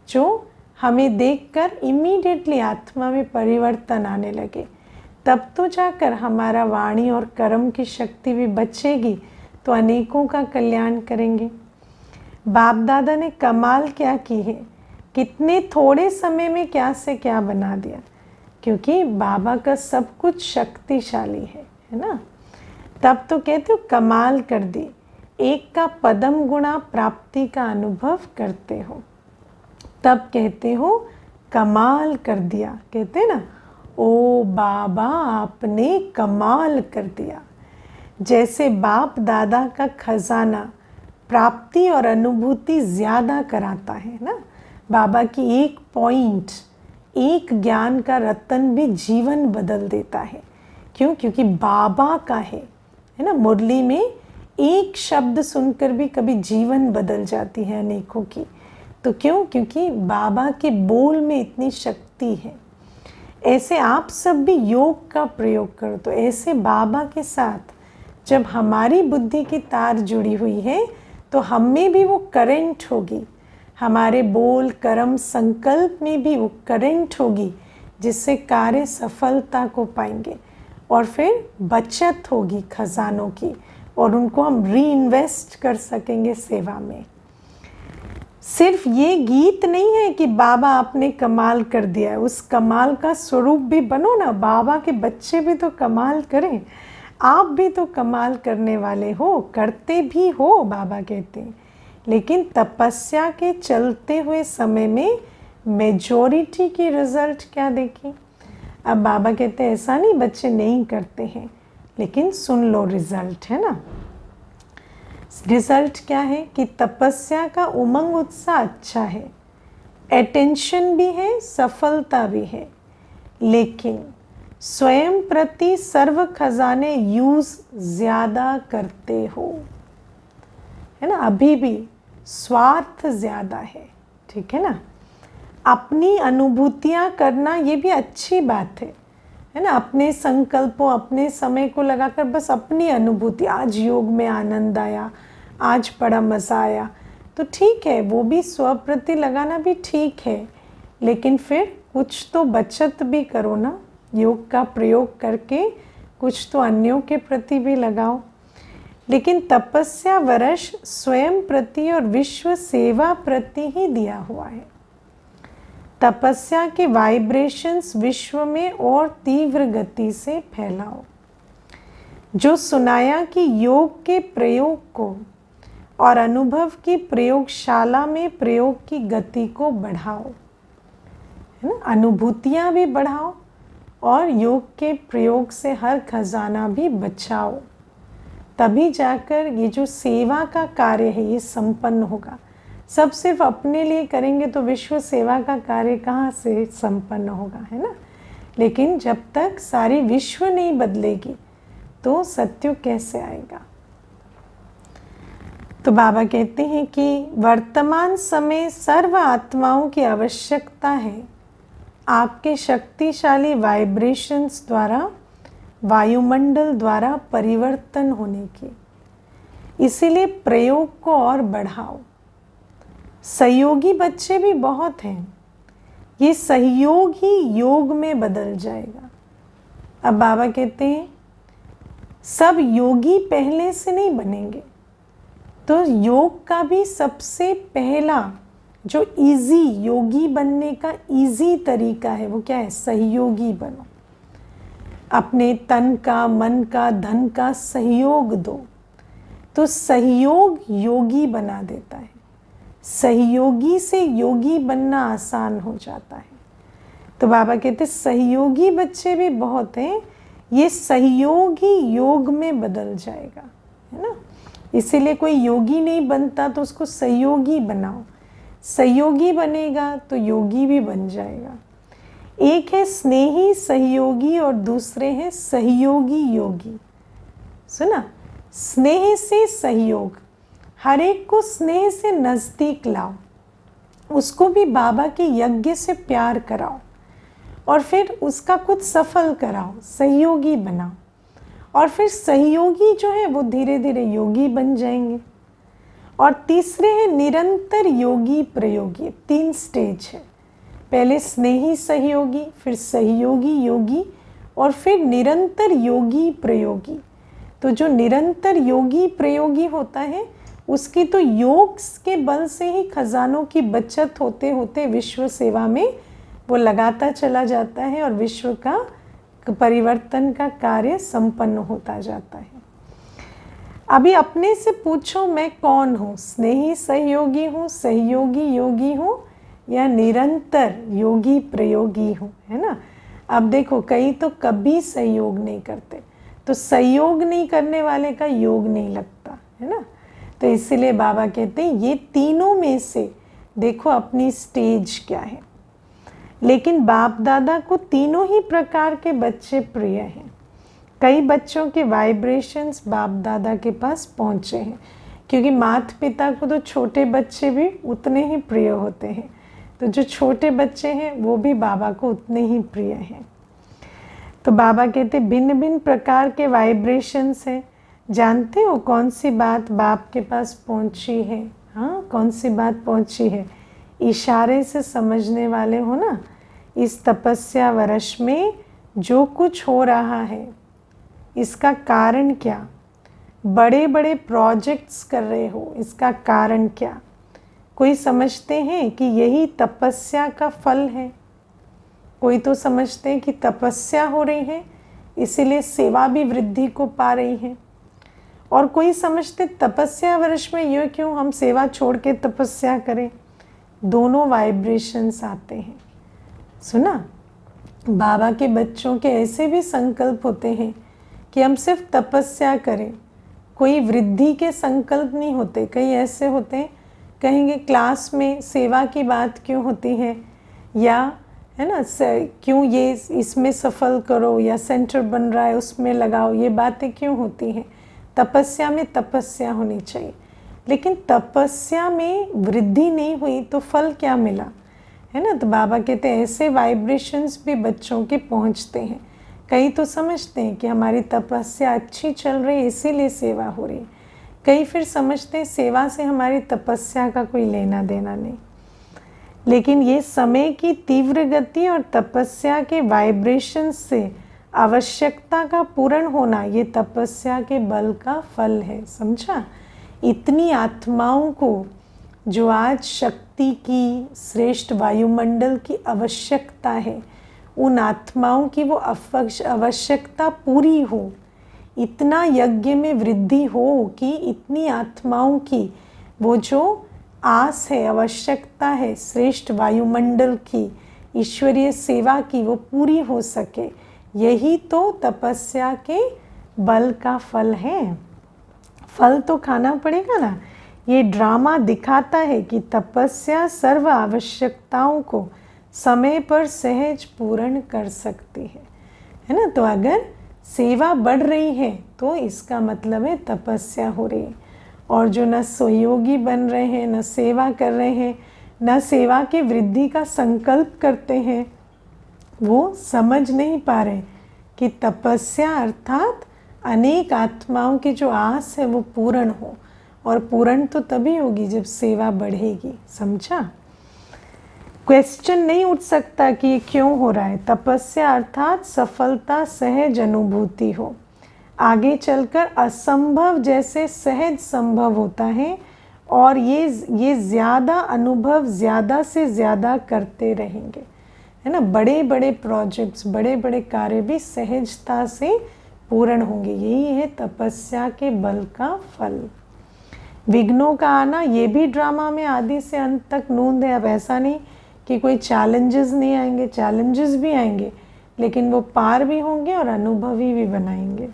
जो हमें देखकर इमीडिएटली आत्मा में परिवर्तन आने लगे। तब तो जाकर हमारा वाणी और कर्म की शक्ति भी बचेगी, तो अनेकों का कल्याण करेंगे। बाप दादा ने कमाल क्या की है, कितने थोड़े समय में क्या से क्या बना दिया, क्योंकि बाबा का सब कुछ शक्तिशाली है ना। तब तो कहते हो कमाल कर दी, एक का पदम गुणा प्राप्ति का अनुभव करते हो, तब कहते हो कमाल कर दिया। कहते ना, ओ बाबा आपने कमाल कर दिया। जैसे बाप दादा का खजाना प्राप्ति और अनुभूति ज़्यादा कराता है ना, बाबा की एक पॉइंट, एक ज्ञान का रत्न भी जीवन बदल देता है। क्यों? क्योंकि बाबा का है ना। मुरली में एक शब्द सुनकर भी कभी जीवन बदल जाती है अनेकों की। तो क्यों? क्योंकि बाबा के बोल में इतनी शक्ति है। ऐसे आप सब भी योग का प्रयोग करो। तो ऐसे बाबा के साथ जब हमारी बुद्धि की तार जुड़ी हुई है, तो हम में भी वो करंट होगी, हमारे बोल कर्म संकल्प में भी वो करंट होगी, जिससे कार्य सफलता को पाएंगे और फिर बचत होगी खजानों की, और उनको हम री इन्वेस्ट कर सकेंगे सेवा में। सिर्फ ये गीत नहीं है कि बाबा आपने कमाल कर दिया है, उस कमाल का स्वरूप भी बनो ना। बाबा के बच्चे भी तो कमाल करें, आप भी तो कमाल करने वाले हो, करते भी हो बाबा कहते हैं। लेकिन तपस्या के चलते हुए समय में मेजॉरिटी की रिजल्ट क्या देखी। अब बाबा कहते हैं ऐसा नहीं बच्चे नहीं करते हैं, लेकिन सुन लो रिजल्ट है ना। रिजल्ट क्या है कि तपस्या का उमंग उत्साह अच्छा है, अटेंशन भी है, सफलता भी है, लेकिन स्वयं प्रति सर्व खजाने यूज ज़्यादा करते हो है ना। अभी भी स्वार्थ ज़्यादा है, ठीक है ना। अपनी अनुभूतियाँ करना ये भी अच्छी बात है ना। अपने संकल्पों, अपने समय को लगाकर बस अपनी अनुभूति, आज योग में आनंद आया, आज बड़ा मज़ा आया, तो ठीक है, वो भी स्वप्रति लगाना भी ठीक है, लेकिन फिर कुछ तो बचत भी करो ना। योग का प्रयोग करके कुछ तो अन्यों के प्रति भी लगाओ। लेकिन तपस्या वर्ष स्वयं प्रति और विश्व सेवा प्रति ही दिया हुआ है। तपस्या के वाइब्रेशंस विश्व में और तीव्र गति से फैलाओ। जो सुनाया कि योग के प्रयोग को और अनुभव की प्रयोगशाला में प्रयोग की गति को बढ़ाओ, है ना। अनुभूतियाँ भी बढ़ाओ और योग के प्रयोग से हर खजाना भी बचाओ, तभी जाकर ये जो सेवा का कार्य है ये संपन्न होगा। सब सिर्फ अपने लिए करेंगे तो विश्व सेवा का कार्य कहाँ से संपन्न होगा, है ना। लेकिन जब तक सारी विश्व नहीं बदलेगी तो सत्युग कैसे आएगा। तो बाबा कहते हैं कि वर्तमान समय सर्व आत्माओं की आवश्यकता है आपके शक्तिशाली वाइब्रेशंस द्वारा, वायुमंडल द्वारा परिवर्तन होने की। इसीलिए प्रयोग को और बढ़ाओ। सहयोगी बच्चे भी बहुत हैं, ये सहयोग ही योग में बदल जाएगा। अब बाबा कहते हैं सब योगी पहले से नहीं बनेंगे, तो योग का भी सबसे पहला जो इजी योगी बनने का इजी तरीका है वो क्या है, सहयोगी बनो। अपने तन का, मन का, धन का सहयोग दो, तो सहयोग योगी बना देता है। सहयोगी से योगी बनना आसान हो जाता है। तो बाबा कहते सहयोगी बच्चे भी बहुत हैं, ये सहयोग ही योग में बदल जाएगा, है ना। इसीलिए कोई योगी नहीं बनता तो उसको सहयोगी बनाओ, सहयोगी बनेगा तो योगी भी बन जाएगा। एक है स्नेही सहयोगी और दूसरे हैं सहयोगी योगी। सुना, स्नेह से सहयोग, हर एक को स्नेह से नज़दीक लाओ, उसको भी बाबा के यज्ञ से प्यार कराओ और फिर उसका कुछ सफल कराओ, सहयोगी बनाओ। और फिर सहयोगी जो है वो धीरे धीरे योगी बन जाएंगे। और तीसरे हैं निरंतर योगी प्रयोगी। 3 स्टेज है, पहले स्नेही सहयोगी, फिर सहयोगी योगी और फिर निरंतर योगी प्रयोगी। तो जो निरंतर योगी प्रयोगी होता है उसकी तो योग के बल से ही खजानों की बचत होते होते विश्व सेवा में वो लगाता चला जाता है और विश्व का परिवर्तन का कार्य संपन्न होता जाता है। अभी अपने से पूछो, मैं कौन हूँ? स्नेही सहयोगी हूँ, सहयोगी योगी हूँ, या निरंतर योगी प्रयोगी हूँ, है ना। अब देखो, कई तो कभी सहयोग नहीं करते, तो सहयोग नहीं करने वाले का योग नहीं लगता, है ना। तो इसीलिए बाबा कहते हैं ये तीनों में से देखो अपनी स्टेज क्या है। लेकिन बाप दादा को तीनों ही प्रकार के बच्चे प्रिय हैं। कई बच्चों के वाइब्रेशंस बाप दादा के पास पहुँचे हैं, क्योंकि माता पिता को तो छोटे बच्चे भी उतने ही प्रिय होते हैं। तो जो छोटे बच्चे हैं वो भी बाबा को उतने ही प्रिय हैं। तो बाबा कहते भिन्न भिन्न प्रकार के वाइब्रेशंस हैं। जानते हो कौन सी बात बाप के पास पहुंची है? हाँ, कौन सी बात पहुंची है? इशारे से समझने वाले हो ना। इस तपस्या वर्ष में जो कुछ हो रहा है इसका कारण क्या? बड़े बड़े प्रोजेक्ट्स कर रहे हो, इसका कारण क्या? कोई समझते हैं कि यही तपस्या का फल है, कोई तो समझते हैं कि तपस्या हो रही है इसीलिए सेवा भी वृद्धि को पा रही है, और कोई समझते तपस्या वर्ष में ये क्यों हम सेवा छोड़ के तपस्या करें। दोनों वाइब्रेशंस आते हैं। सुना, बाबा के बच्चों के ऐसे भी संकल्प होते हैं कि हम सिर्फ तपस्या करें, कोई वृद्धि के संकल्प नहीं होते। कई ऐसे होते हैं कहेंगे क्लास में सेवा की बात क्यों होती है, या है ना क्यों ये इसमें सफल करो, या सेंटर बन रहा है उसमें लगाओ, ये बातें क्यों होती हैं। तपस्या में तपस्या होनी चाहिए, लेकिन तपस्या में वृद्धि नहीं हुई तो फल क्या मिला, है ना। तो बाबा कहते हैं ऐसे वाइब्रेशंस भी बच्चों के पहुंचते हैं। कई तो समझते हैं कि हमारी तपस्या अच्छी चल रही है इसीलिए सेवा हो रही है, कई फिर समझते हैं सेवा से हमारी तपस्या का कोई लेना देना नहीं। लेकिन ये समय की तीव्र गति और तपस्या के वाइब्रेशन से आवश्यकता का पूर्ण होना, ये तपस्या के बल का फल है। समझा? इतनी आत्माओं को जो आज शक्ति की श्रेष्ठ वायुमंडल की आवश्यकता है, उन आत्माओं की वो आवश्यकता पूरी हो, इतना यज्ञ में वृद्धि हो कि इतनी आत्माओं की वो जो आस है, आवश्यकता है श्रेष्ठ वायुमंडल की, ईश्वरीय सेवा की, वो पूरी हो सके। यही तो तपस्या के बल का फल है। फल तो खाना पड़ेगा ना। ये ड्रामा दिखाता है कि तपस्या सर्व आवश्यकताओं को समय पर सहज पूर्ण कर सकती है ना। तो अगर सेवा बढ़ रही है तो इसका मतलब है तपस्या हो रही है। और जो न सहयोगी बन रहे हैं, न सेवा कर रहे हैं, न सेवा के वृद्धि का संकल्प करते हैं, वो समझ नहीं पा रहे कि तपस्या अर्थात अनेक आत्माओं की जो आस है वो पूर्ण हो, और पूर्ण तो तभी होगी जब सेवा बढ़ेगी। समझा? क्वेश्चन नहीं उठ सकता कि ये क्यों हो रहा है। तपस्या अर्थात सफलता सहज अनुभूति हो, आगे चलकर असंभव जैसे सहज संभव होता है, और ये ज़्यादा अनुभव ज़्यादा से ज़्यादा करते रहेंगे, है ना। बड़े बड़े प्रोजेक्ट्स, बड़े बड़े कार्य भी सहजता से पूर्ण होंगे। यही है तपस्या के बल का फल। विघ्नों का आना ये भी ड्रामा में आदि से अंत तक नूंद है। अब ऐसा नहीं कि कोई चैलेंजेस नहीं आएंगे, चैलेंजेस भी आएंगे, लेकिन वो पार भी होंगे और अनुभवी भी बनाएंगे।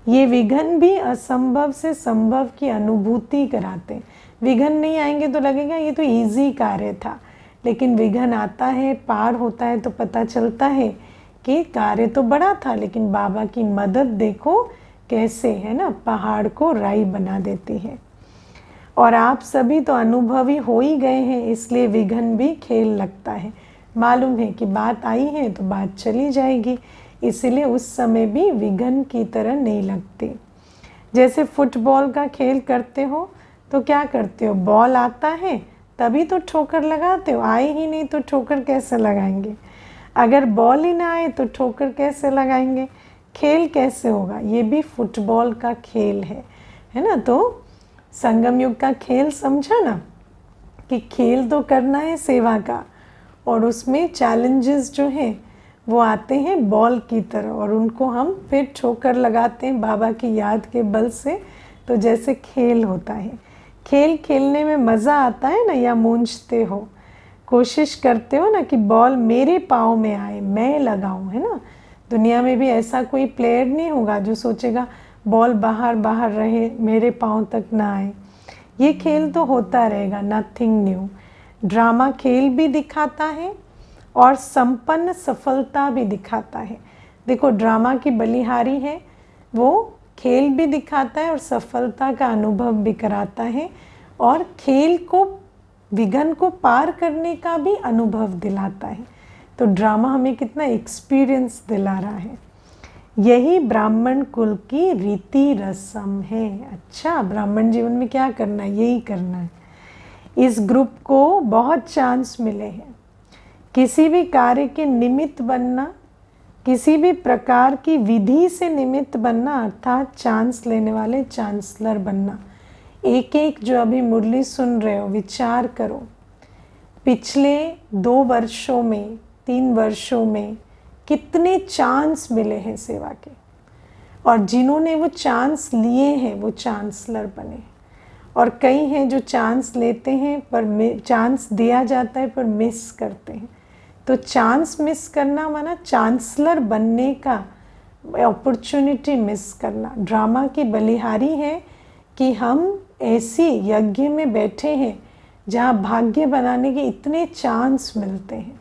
ये विघ्न भी असंभव से संभव की अनुभूति कराते हैं। विघ्न नहीं आएंगे तो लगेगा ये तो इजी कार्य था, लेकिन विघ्न आता है, पार होता है, तो पता चलता है कि कार्य तो बड़ा था, लेकिन बाबा की मदद देखो कैसे, है ना, पहाड़ को राई बना देती है। और आप सभी तो अनुभवी हो ही गए हैं, इसलिए विघ्न भी खेल लगता है। मालूम है कि बात आई है तो बात चली जाएगी, इसलिए उस समय भी विघ्न की तरह नहीं लगते। जैसे फुटबॉल का खेल करते हो तो क्या करते हो, बॉल आता है तभी तो ठोकर लगाते हो, आए ही नहीं तो ठोकर कैसे लगाएंगे। अगर बॉल ही ना आए तो ठोकर कैसे लगाएंगे, खेल कैसे होगा। ये भी फुटबॉल का खेल है ना। तो संगम युग का खेल समझा ना, कि खेल तो करना है सेवा का, और उसमें चैलेंजेस जो हैं वो आते हैं बॉल की तरह, और उनको हम फिर ठोकर लगाते हैं बाबा की याद के बल से। तो जैसे खेल होता है, खेल खेलने में मज़ा आता है ना, या मूंझते हो, कोशिश करते हो ना कि बॉल मेरे पाँव में आए, मैं लगाऊं, है ना। दुनिया में भी ऐसा कोई प्लेयर नहीं होगा जो सोचेगा बॉल बाहर बाहर रहे, मेरे पाँव तक ना आए। ये खेल तो होता रहेगा, नथिंग न्यू। ड्रामा खेल भी दिखाता है और संपन्न सफलता भी दिखाता है। देखो, ड्रामा की बलिहारी है, वो खेल भी दिखाता है और सफलता का अनुभव भी कराता है, और खेल को, विघ्न को पार करने का भी अनुभव दिलाता है। तो ड्रामा हमें कितना एक्सपीरियंस दिला रहा है। यही ब्राह्मण कुल की रीति रस्म है। अच्छा, ब्राह्मण जीवन में क्या करना है, यही करना है। इस ग्रुप को बहुत चांस मिले हैं, किसी भी कार्य के निमित्त बनना, किसी भी प्रकार की विधि से निमित्त बनना, अर्थात चांस लेने वाले चांसलर बनना। एक एक जो अभी मुरली सुन रहे हो, विचार करो, पिछले 2 वर्षों में, 3 वर्षों में कितने चांस मिले हैं सेवा के, और जिन्होंने वो चांस लिए हैं वो चांसलर बने। और कई हैं जो चांस लेते हैं पर चांस दिया जाता है पर मिस करते हैं। तो चांस मिस करना माना चांसलर बनने का अपॉर्चुनिटी मिस करना। ड्रामा की बलिहारी है कि हम ऐसी यज्ञ में बैठे हैं जहाँ भाग्य बनाने के इतने चांस मिलते हैं।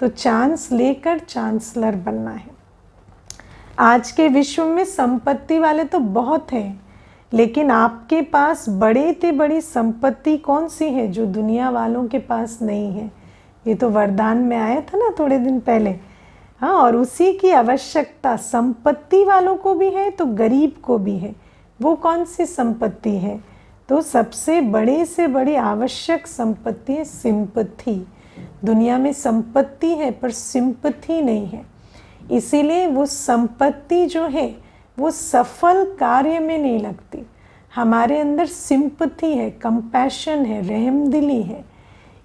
तो चांस लेकर चांसलर बनना है। आज के विश्व में संपत्ति वाले तो बहुत हैं, लेकिन आपके पास बड़े से बड़ी संपत्ति कौन सी है जो दुनिया वालों के पास नहीं है। ये तो वरदान में आया था ना थोड़े दिन पहले। हाँ, और उसी की आवश्यकता संपत्ति वालों को भी है तो गरीब को भी है। वो कौन सी संपत्ति है, तो सबसे बड़े से बड़ी आवश्यक संपत्ति है सिंपथी। दुनिया में संपत्ति है पर सिंपथी नहीं है, इसीलिए वो संपत्ति जो है वो सफल कार्य में नहीं लगती। हमारे अंदर सिंपथी है, कंपैशन है, रहमदिली है।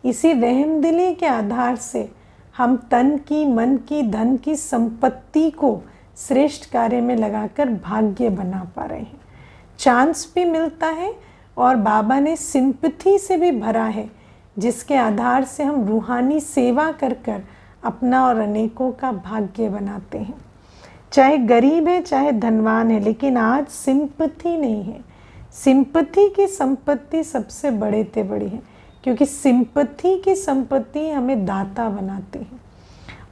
इसी रहमदिली के आधार से हम तन की, मन की, धन की संपत्ति को श्रेष्ठ कार्य में लगाकर भाग्य बना पा रहे हैं। चांस भी मिलता है और बाबा ने सिंपथी से भी भरा है, जिसके आधार से हम रूहानी सेवा कर कर अपना और अनेकों का भाग्य बनाते हैं। चाहे गरीब है चाहे धनवान है, लेकिन आज सिंपथी नहीं है। सिंपथी की संपत्ति सबसे बड़े से बड़ी है, क्योंकि सिंपथी की संपत्ति हमें दाता बनाती है।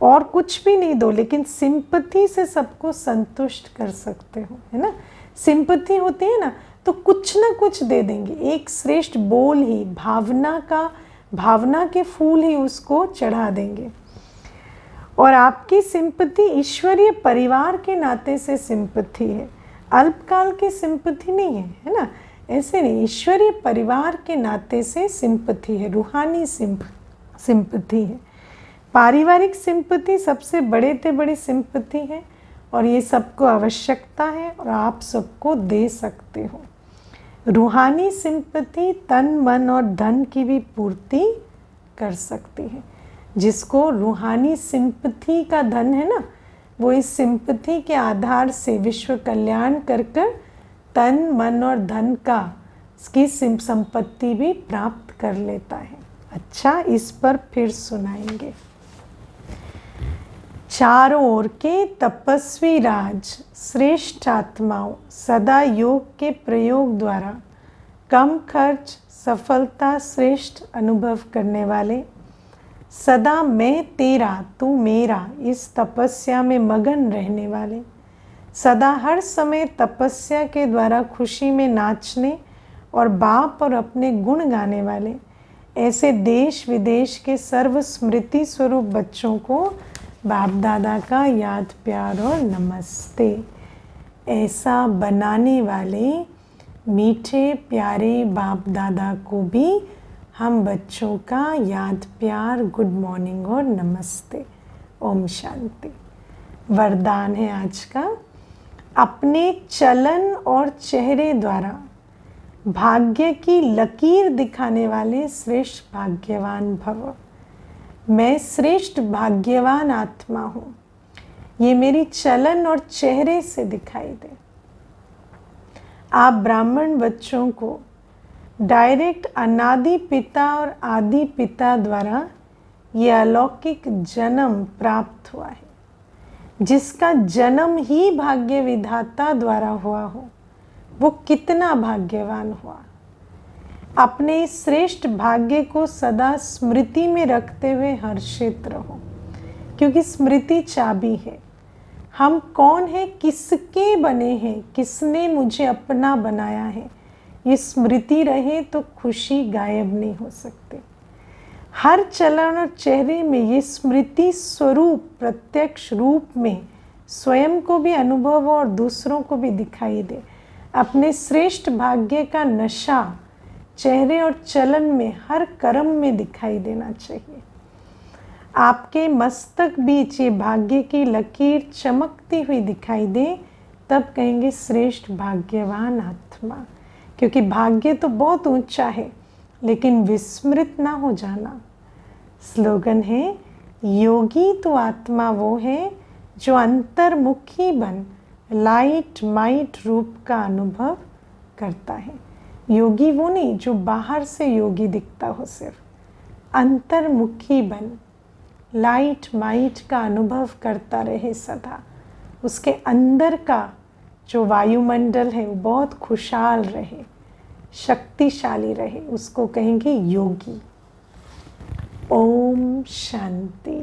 और कुछ भी नहीं दो, लेकिन सिंपथी से सबको संतुष्ट कर सकते हो, है ना। सिंपथी होती है ना तो कुछ ना कुछ दे देंगे। एक श्रेष्ठ बोल ही, भावना के फूल ही उसको चढ़ा देंगे। और आपकी सिंपथी ईश्वरीय परिवार के नाते से सिंपथी है, अल्पकाल की सिंपथी नहीं है, है ना। ऐसे नहीं, ईश्वरीय परिवार के नाते से सिंपथी है, रूहानी सिंपथी है। पारिवारिक सिंपथी सबसे बड़े से बड़ी सिंपथी है, और ये सबको आवश्यकता है और आप सबको दे सकते हो। रूहानी सिंपथी तन, मन और धन की भी पूर्ति कर सकती है। जिसको रूहानी सिंपथी का धन है ना, वो इस सिंपथी के आधार से विश्व कल्याण कर कर तन, मन और धन का की संपत्ति भी प्राप्त कर लेता है। अच्छा, इस पर फिर सुनाएंगे। चारों ओर के तपस्वी राज, श्रेष्ठ आत्माओं, सदा योग के प्रयोग द्वारा कम खर्च, सफलता, श्रेष्ठ अनुभव करने वाले, सदा मैं तेरा तू मेरा इस तपस्या में मगन रहने वाले, सदा हर समय तपस्या के द्वारा खुशी में नाचने और बाप और अपने गुण गाने वाले, ऐसे देश विदेश के सर्व स्मृति स्वरूप बच्चों को बाप दादा का याद, प्यार और नमस्ते। ऐसा बनाने वाले मीठे प्यारे बाप दादा को भी हम बच्चों का याद, प्यार, गुड मॉर्निंग और नमस्ते। ओम शांति। वरदान है आज का, अपने चलन और चेहरे द्वारा भाग्य की लकीर दिखाने वाले श्रेष्ठ भाग्यवान भव। मैं श्रेष्ठ भाग्यवान आत्मा हूँ, ये मेरी चलन और चेहरे से दिखाई दे। आप ब्राह्मण बच्चों को डायरेक्ट अनादि पिता और आदि पिता द्वारा ये अलौकिक जन्म प्राप्त हुआ है। जिसका जन्म ही भाग्य विधाता द्वारा हुआ हो, वो कितना भाग्यवान हुआ। अपने इस श्रेष्ठ भाग्य को सदा स्मृति में रखते हुए हर्षित रहो, क्योंकि स्मृति चाबी है। हम कौन है, किसके बने हैं, किसने मुझे अपना बनाया है, ये स्मृति रहे तो खुशी गायब नहीं हो सकती। हर चलन और चेहरे में ये स्मृति स्वरूप प्रत्यक्ष रूप में स्वयं को भी अनुभव और दूसरों को भी दिखाई दे। अपने श्रेष्ठ भाग्य का नशा चेहरे और चलन में, हर कर्म में दिखाई देना चाहिए। आपके मस्तक बीच ये भाग्य की लकीर चमकती हुई दिखाई दे, तब कहेंगे श्रेष्ठ भाग्यवान आत्मा। क्योंकि भाग्य तो बहुत ऊंचा है, लेकिन विस्मृत ना हो जाना। स्लोगन है, योगी तो आत्मा वो है जो अंतर्मुखी बन लाइट माइट रूप का अनुभव करता है। योगी वो नहीं जो बाहर से योगी दिखता हो, सिर्फ अंतर्मुखी बन लाइट माइट का अनुभव करता रहे सदा। उसके अंदर का जो वायुमंडल है वो बहुत खुशहाल रहे, शक्तिशाली रहे, उसको कहेंगे योगी। ओम शांति।